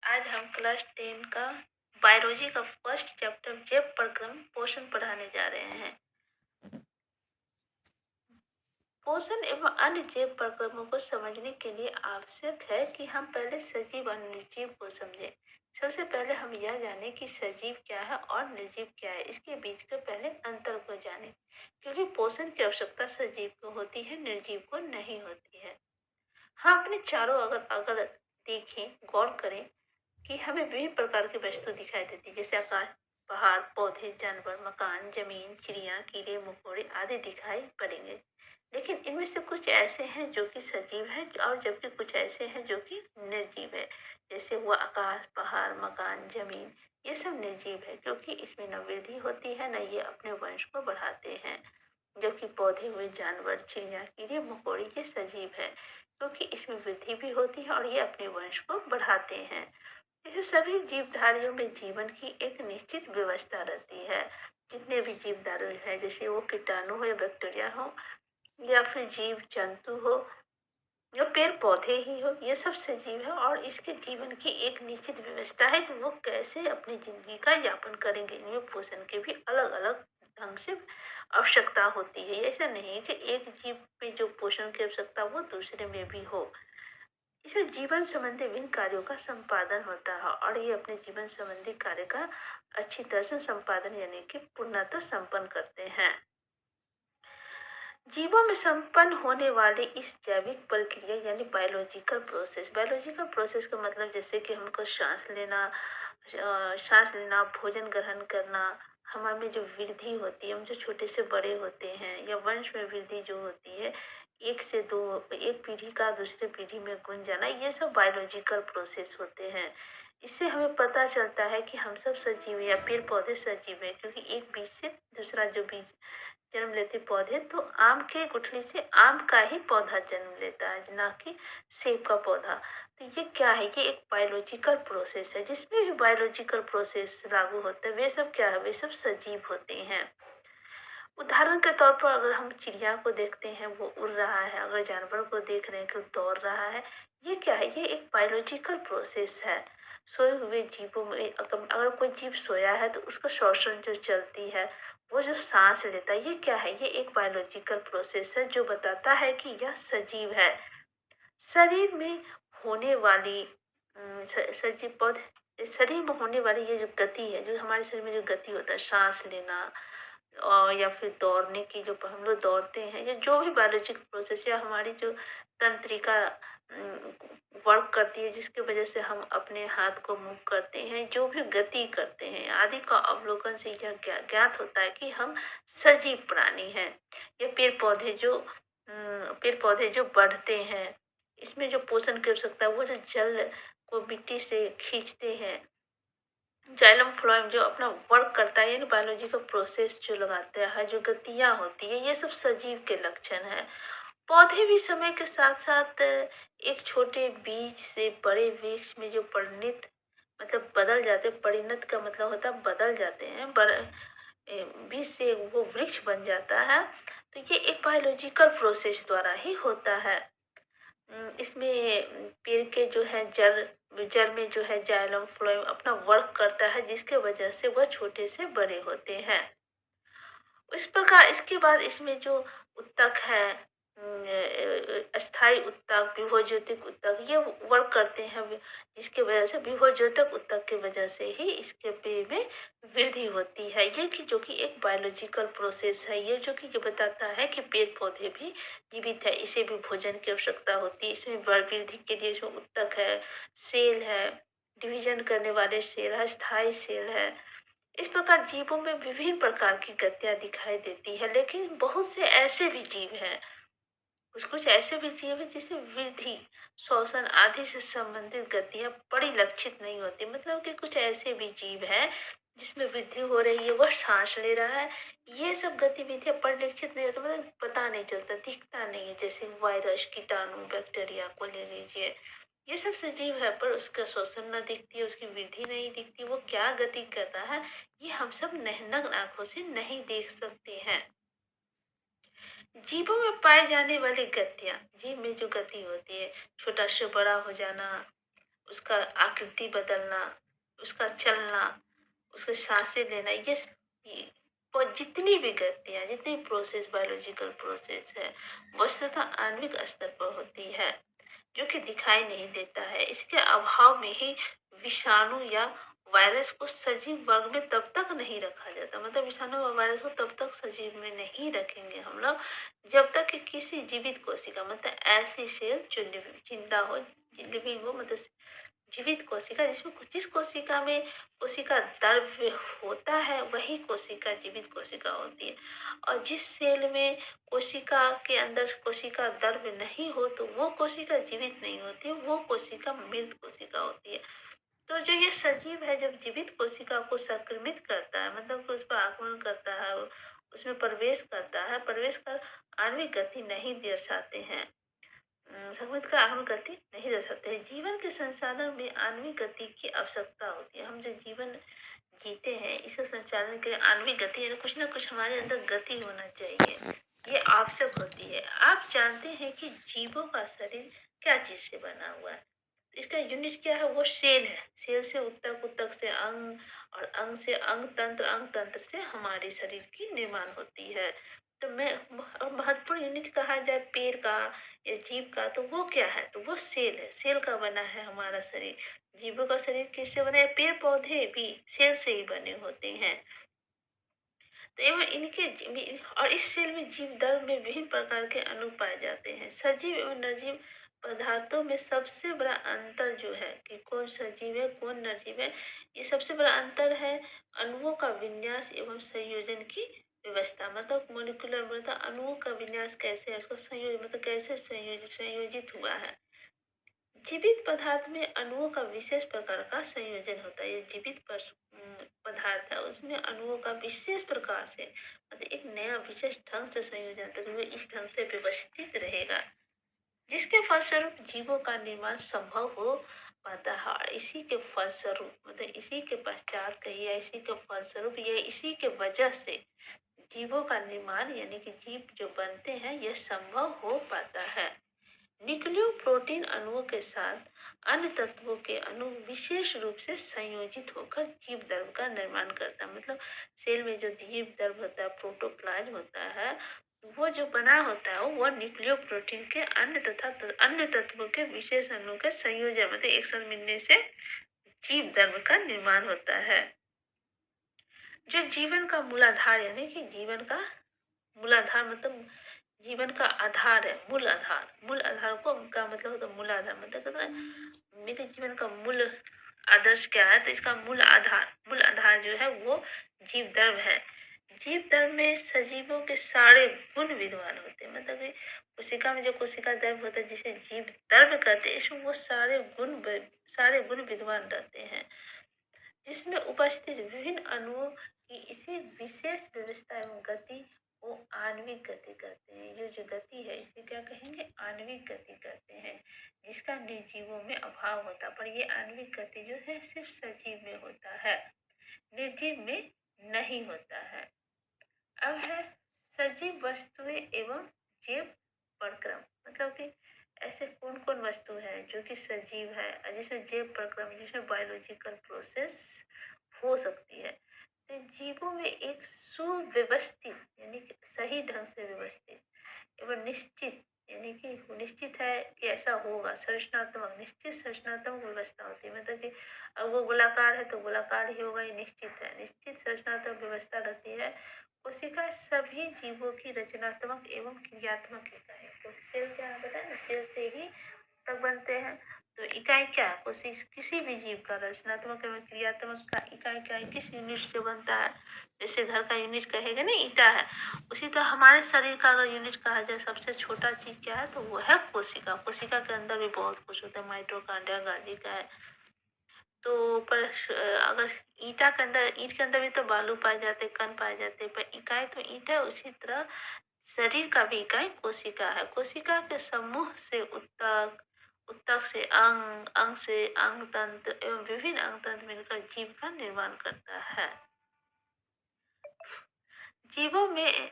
आज हम क्लास 10 का बायोलॉजी का फर्स्ट चैप्टर जैव प्रक्रम पोषण पढ़ाने जा रहे हैं। पोषण एवं अन्य जैव प्रक्रमों को समझने के लिए आवश्यक है कि हम पहले सजीव और निर्जीव को समझें। सबसे पहले हम यह जानें कि सजीव क्या है और निर्जीव क्या है। इसके बीच के पहले अंतर को जानें, क्योंकि पोषण की आवश्यकता सजीव को होती है, निर्जीव को नहीं होती है। हाँ, अपने चारों अगर अगर देखें, गौर करें कि हमें विभिन्न प्रकार की वस्तु दिखाई देती है, जैसे आकाश, पहाड़, पौधे, जानवर, मकान, जमीन, चिड़िया, कीड़े मकोड़े आदि दिखाई पड़ेंगे। लेकिन इनमें से कुछ ऐसे हैं जो कि सजीव हैं और जबकि कुछ ऐसे हैं जो कि निर्जीव है। जैसे हुआ आकाश, पहाड़, मकान, जमीन, ये सब निर्जीव है क्योंकि इसमें न वृद्धि होती है न ये अपने वंश को बढ़ाते हैं। जबकि पौधे हुए, जानवर, चिड़िया, कीड़े मकोड़े ये सजीव है क्योंकि इसमें वृद्धि भी होती है और ये अपने वंश को बढ़ाते हैं। जैसे सभी जीवधारियों में जीवन की एक निश्चित व्यवस्था रहती है। जितने भी जीवधारी हैं, जैसे वो कीटाणु हो या बैक्टीरिया हो या फिर जीव जंतु हो या पेड़ पौधे ही हो, ये सब सजीव है और इसके जीवन की एक निश्चित व्यवस्था है कि वो कैसे अपनी जिंदगी का यापन करेंगे। इनमें पोषण के भी अलग अलग ढंग से आवश्यकता होती है। ऐसा नहीं है कि एक जीव में जो पोषण की आवश्यकता वो दूसरे में भी हो। इसमें जीवन संबंधी विभिन्न कार्यों का संपादन होता है और ये अपने जीवन संबंधी कार्य का अच्छी तरह से संपादन यानी कि पूर्णतः संपन्न करते हैं। जीवों में संपन्न होने वाली इस जैविक प्रक्रिया यानी बायोलॉजिकल प्रोसेस का मतलब जैसे कि हमको सांस लेना, भोजन ग्रहण करना, हमारे में जो वृद्धि होती है, हम जो छोटे से बड़े होते हैं या वंश में वृद्धि जो होती है, एक से दो, एक पीढ़ी का दूसरे पीढ़ी में गुण जाना, ये सब बायोलॉजिकल प्रोसेस होते हैं। इससे हमें पता चलता है कि हम सब सजीव हैं या पेड़ पौधे सजीव हैं, क्योंकि एक बीज से दूसरा जो बीज जन्म लेते पौधे, तो आम के गुठली से आम का ही पौधा जन्म लेता है, ना कि सेब का पौधा। तो ये क्या है, ये एक बायोलॉजिकल प्रोसेस है। जिसमें भी बायोलॉजिकल प्रोसेस लागू होता है वे सब क्या है, वे सब सजीव होते हैं। उदाहरण के तौर पर अगर हम चिड़िया को देखते हैं, वो उड़ रहा है, अगर जानवर को देख रहे हैं कि वो दौड़ रहा है, ये क्या है, ये एक बायोलॉजिकल प्रोसेस है। सोए हुए जीवों में अगर कोई जीव सोया है तो उसका श्वसन जो चलती है, वो जो सांस लेता है, ये क्या है, ये एक बायोलॉजिकल प्रोसेस है जो बताता है कि यह सजीव है। शरीर में होने वाली सजीव पौधे, शरीर में होने वाली ये जो गति है, जो हमारे शरीर में जो गति होता है, सांस लेना और या फिर दौड़ने की, जो हम लोग दौड़ते हैं, या जो भी बायोलॉजिकल प्रोसेस या हमारी जो तंत्रिका वर्क करती है, जिसकी वजह से हम अपने हाथ को मूव करते हैं, जो भी गति करते हैं आदि का अवलोकन से यह ज्ञात होता है कि हम सजीव प्राणी हैं। ये पेड़ पौधे जो बढ़ते हैं, इसमें जो पोषण की आवश्यकता है, वो जो जल को मिट्टी से खींचते हैं, जाइलम फ्लोएम जो अपना वर्क करता है, यानी बायोलॉजिकल प्रोसेस जो लगाता है, जो गतियां होती है, ये सब सजीव के लक्षण है। पौधे भी समय के साथ साथ एक छोटे बीज से बड़े वृक्ष में जो परिणत, मतलब बदल जाते, परिणत का मतलब होता है बदल जाते हैं, बीज से वो वृक्ष बन जाता है। तो ये एक बायोलॉजिकल प्रोसेस द्वारा ही होता है। इसमें पेड़ के जो है जड़ में जो है जाइलम फ्लोएम अपना वर्क करता है, जिसके वजह से वह छोटे से बड़े होते हैं। इस प्रकार इसके बाद इसमें जो उत्तक है, अस्थाई उत्तक, विभोज्योतिक उत्तक, ये वर्क करते हैं, जिसके वजह से विभोज्योतक उत्तक की वजह से ही इसके पेड़ में वृद्धि होती है। ये कि जो कि एक बायोलॉजिकल प्रोसेस है, ये जो कि ये बताता है कि पेड़ पौधे भी जीवित है, इसे भी भोजन की आवश्यकता होती है। इसमें वृद्धि के लिए जो उत्तक है, सेल है, डिवीजन करने वाले सेल है, स्थायी सेल है। इस प्रकार जीवों में विभिन्न प्रकार की गतियां दिखाई देती है, लेकिन बहुत से ऐसे भी जीव हैं, कुछ कुछ ऐसे भी जीव है जिसमें वृद्धि, श्वसन आदि से संबंधित गतियां परिलक्षित नहीं होती। मतलब कि कुछ ऐसे भी जीव है जिसमें वृद्धि हो रही है, वह सांस ले रहा है, ये सब गतिविधियां परिलक्षित नहीं होती, मतलब पता नहीं चलता, दिखता नहीं है। जैसे वायरस, कीटाणु, बैक्टीरिया को ले लीजिए, ये सब सजीव है पर उसका श्वसन न दिखती है, उसकी वृद्धि नहीं दिखती, वो क्या गति कर रहा है, ये हम सब नग्न आंखों से नहीं देख सकते हैं। जीवों में पाए जाने वाली गतियां, जीव में जो गति होती है, छोटा से बड़ा हो जाना, उसका आकृति बदलना, उसका चलना, उसके साँसें लेना, ये जितनी भी गतियाँ, जितनी प्रोसेस बायोलॉजिकल प्रोसेस है, वस्तुतः आणविक स्तर पर होती है, जो कि दिखाई नहीं देता है। इसके अभाव में ही विषाणु या वायरस को सजीव वर्ग में तब तक नहीं रखा जाता, मतलब विषाणु और वायरस को तब तक सजीव में नहीं रखेंगे हम लोग, जब तक कि किसी जीवित कोशिका, मतलब ऐसी सेल जो जिंदा हो, लिविंग हो, मतलब जीवित कोशिका, जिसमें जिस कोशिका में कोशिका द्रव्य होता है वही कोशिका जीवित कोशिका होती है, और जिस सेल में कोशिका के अंदर कोशिका द्रव्य नहीं हो तो वो कोशिका जीवित नहीं होती, वो कोशिका मृत कोशिका होती है। तो जो ये सजीव है जब जीवित कोशिका को संक्रमित करता है, मतलब कि उस पर आक्रमण करता है, उसमें प्रवेश करता है, प्रवेश कर आणविक गति नहीं दर्शाते हैं, संगीत का आत्म गति नहीं रह सकते हैं। जीवन के संचालन में आणविक गति की आवश्यकता होती है। हम जो जीवन जीते हैं इसके संचालन के लिए आणविक गति, यानी कुछ ना कुछ हमारे अंदर गति होना चाहिए, ये आवश्यक होती है। आप जानते हैं कि जीवों का शरीर क्या चीज से बना हुआ है? इसका यूनिट क्या है? वो सेल है। सेल से उत्तक, उत्तक से अंग, और अंग से अंग तंत्र से हमारे शरीर की निर्माण होती है। तो मैं महत्वपूर्ण यूनिट कहा जाए पेड़ का या जीव का, तो वो क्या है? तो वो सेल है। सेल का बना है हमारा शरीर। जीवों का शरीर किससे बना है? पेड़ पौधे भी सेल से ही बने होते हैं। तो एवं और इस सेल में जीव दल में विभिन्न प्रकार के अणु पाए जाते हैं। सजीव एवं निर्जीव पदार्थों में सबसे बड़ा अंतर जो है कि कौन सजीव है कौन निर्जीव है, ये सबसे बड़ा अंतर है अणुओं का विन्यास एवं संयोजन की व्यवस्था, मतलब मोलिकुलर, मतलब अणुओं का विन्यास कैसे है, उसका संयोजन, मतलब कैसे संयोजित हुआ है। जीवित पदार्थ में अणुओं का विशेष प्रकार का संयोजन होता है। ये जीवित पदार्थ है उसमें अणुओं का विशेष प्रकार से, मतलब एक नया विशेष ढंग से संयोजन होता है, तो वो इस ढंग से व्यवस्थित रहेगा, जिसके फलस्वरूप जीवों का निर्माण संभव हो पाता है। और इसी के फलस्वरूप, मतलब इसी के पश्चात कहिए, इसी के फलस्वरूप या इसी के वजह से जीवों का निर्माण, यानी कि जीव जो बनते हैं, यह संभव हो पाता है। न्यूक्लियोप्रोटीन अणुओं के साथ अन्य तत्वों के अणु विशेष रूप से संयोजित होकर जीव द्रव का निर्माण करता है, मतलब सेल में जो जीव द्रव होता है, प्रोटोप्लाज्म होता है, वो जो बना होता है वो न्यूक्लियोप्रोटीन के अन्य तत्वों के विशेष अणुओं के संयोजन, मतलब एक साथ मिलने से जीव द्रव का निर्माण होता है। जो जीवन का मूलाधार, यानी कि जीवन का मूलाधार, मतलब जीवन का आधार है, मूल आधार। मूल आधार को का मतलब होता है मूलाधार, मतलब कहता है मेरे जीवन का मूल आदर्श क्या है, तो इसका मूल आधार जो है वो जीव धर्म है। जीव धर्म में सजीवों के सारे गुण विद्वान होते हैं, मतलब कि कोशिका में जो कोशिका धर्म होता है जिसे जीव धर्म कहते हैं, इसमें वो सारे गुण विद्वान रहते हैं, जिसमें उपस्थित विभिन्न अणुओं की इसी विशेष व्यवस्था एवं गति को आणविक गति कहते हैं। ये जो गति है इसे क्या कहेंगे? आणविक गति कहते हैं, जिसका निर्जीवों में अभाव होता है। पर ये आणविक गति जो है सिर्फ सजीव में होता है, निर्जीव में नहीं होता है। अब है सजीव वस्तुएं एवं जीव प्रक्रम, मतलब कि ऐसे कौन कौन वस्तु है जो कि सजीव है और जिसमें जैव प्रक्रम, जिसमें बायोलॉजिकल प्रोसेस हो सकती है। तो जीवों में एक सुव्यवस्थित, यानी कि सही ढंग से व्यवस्थित एवं निश्चित, यानी कि निश्चित है कि ऐसा होगा, संरचनात्मक, निश्चित संरचनात्मक व्यवस्था होती है, मतलब कि अब वो गोलाकार है तो गोलाकार ही होगा, ये निश्चित है, निश्चित संरचनात्मक व्यवस्था रहती है। कोशिका सभी जीवों की रचनात्मक एवं क्रियात्मक इकाई है। तो सेल क्या है बताए ना, सेल से ही तक बनते हैं। तो इकाई क्या है? किसी भी जीव का रचनात्मक एवं क्रियात्मक का इकाई क्या है? किस यूनिट से बनता है? जैसे घर का यूनिट कहेगा ना ईटा है, उसी तरह हमारे शरीर का अगर यूनिट कहा जाए सबसे छोटा चीज क्या है, तो वो है कोशिका। कोशिका के अंदर भी बहुत कुछ होता है, माइटोकॉन्ड्रिया, गालिका है। तो पर अगर ईंट के अंदर भी तो बालू पाए जाते, कण पाए जाते, पर इकाई तो ईंट है, उसी तरह शरीर का भी इकाई कोशिका है। कोशिका के समूह से उत्तक, उत्तक से अंग, अंग से अंग तंत्र एवं विभिन्न अंग तंत्र मिलकर जीव का निर्माण करता है। जीवों में